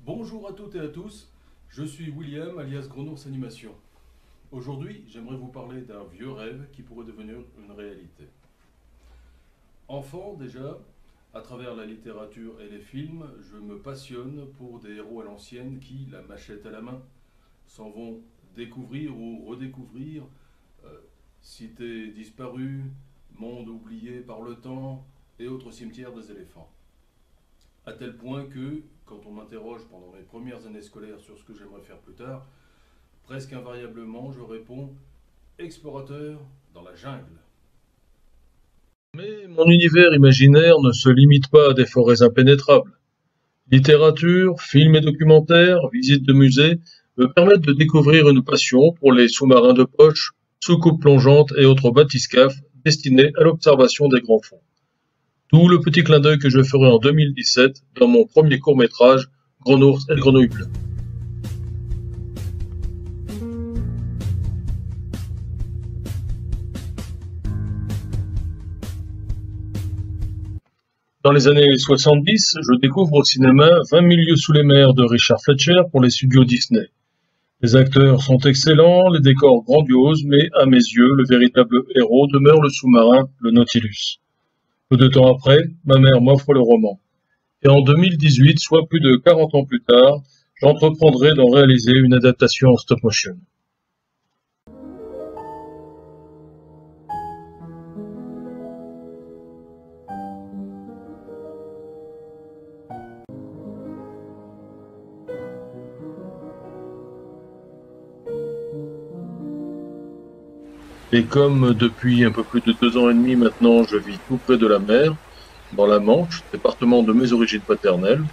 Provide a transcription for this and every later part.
Bonjour à toutes et à tous, je suis William alias Grenours Animation. Aujourd'hui, j'aimerais vous parler d'un vieux rêve qui pourrait devenir une réalité. Enfant déjà, à travers la littérature et les films, je me passionne pour des héros à l'ancienne qui, la machette à la main, s'en vont découvrir ou redécouvrir cités disparues, mondes oubliés par le temps et autres cimetières des éléphants. À tel point que, quand on m'interroge pendant mes premières années scolaires sur ce que j'aimerais faire plus tard, presque invariablement je réponds explorateur dans la jungle. Mais mon univers imaginaire ne se limite pas à des forêts impénétrables. Littérature, films et documentaires, visites de musées me permettent de découvrir une passion pour les sous-marins de poche, soucoupes plongeantes et autres bathyscaphes destinés à l'observation des grands fonds. D'où le petit clin d'œil que je ferai en 2017 dans mon premier court-métrage Grenours et le grenouille bleue. Dans les années 70, je découvre au cinéma 20 000 lieues sous les mers de Richard Fletcher pour les studios Disney. Les acteurs sont excellents, les décors grandioses, mais à mes yeux, le véritable héros demeure le sous-marin, le Nautilus. Peu de temps après, ma mère m'offre le roman. Et en 2018, soit plus de 40 ans plus tard, j'entreprendrai d'en réaliser une adaptation en stop motion. Et comme depuis un peu plus de 2 ans et demi maintenant, je vis tout près de la mer, dans la Manche, département de mes origines paternelles,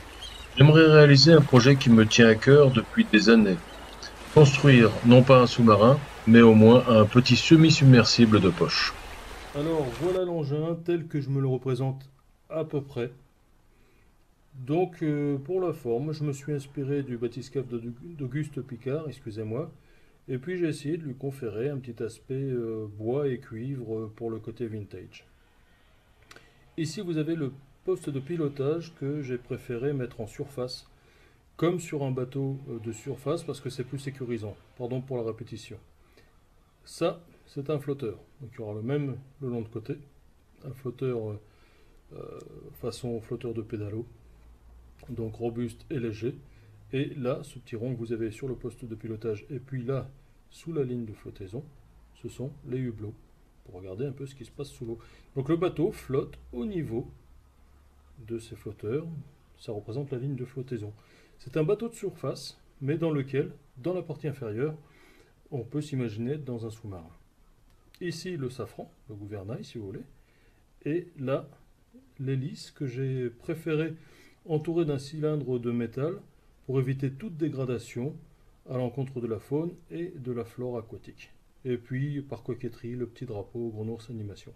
j'aimerais réaliser un projet qui me tient à cœur depuis des années. Construire non pas un sous-marin, mais au moins un petit semi-submersible de poche. Alors voilà l'engin tel que je me le représente à peu près. Donc pour la forme, je me suis inspiré du bathyscaphe d'Auguste Picard, excusez-moi, et puis j'ai essayé de lui conférer un petit aspect bois et cuivre pour le côté vintage. Ici vous avez le poste de pilotage que j'ai préféré mettre en surface, comme sur un bateau de surface parce que c'est plus sécurisant. Pardon pour la répétition. Ça, c'est un flotteur. Donc il y aura le même le long de côté, un flotteur façon flotteur de pédalo, donc robuste et léger. Et là, ce petit rond que vous avez sur le poste de pilotage, et puis là, sous la ligne de flottaison, ce sont les hublots, pour regarder un peu ce qui se passe sous l'eau. Donc le bateau flotte au niveau de ces flotteurs, ça représente la ligne de flottaison. C'est un bateau de surface, mais dans lequel, dans la partie inférieure, on peut s'imaginer être dans un sous-marin. Ici, le safran, le gouvernail si vous voulez, et là, l'hélice que j'ai préféré entourer d'un cylindre de métal pour éviter toute dégradation à l'encontre de la faune et de la flore aquatique. Et puis, par coquetterie, le petit drapeau Grenours Animation.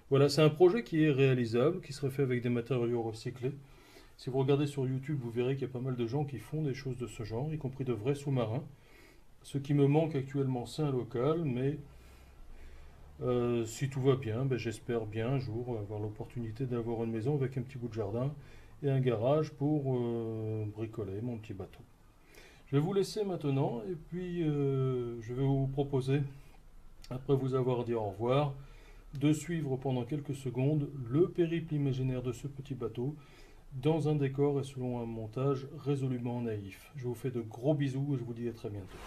Voilà, c'est un projet qui est réalisable, qui serait fait avec des matériaux recyclés. Si vous regardez sur YouTube, vous verrez qu'il y a pas mal de gens qui font des choses de ce genre, y compris de vrais sous-marins. Ce qui me manque actuellement, c'est un local, mais si tout va bien, ben, j'espère bien un jour avoir l'opportunité d'avoir une maison avec un petit bout de jardin et un garage pour bricoler mon petit bateau. Je vais vous laisser maintenant et puis je vais vous proposer, après vous avoir dit au revoir, de suivre pendant quelques secondes le périple imaginaire de ce petit bateau dans un décor et selon un montage résolument naïf. Je vous fais de gros bisous et je vous dis à très bientôt.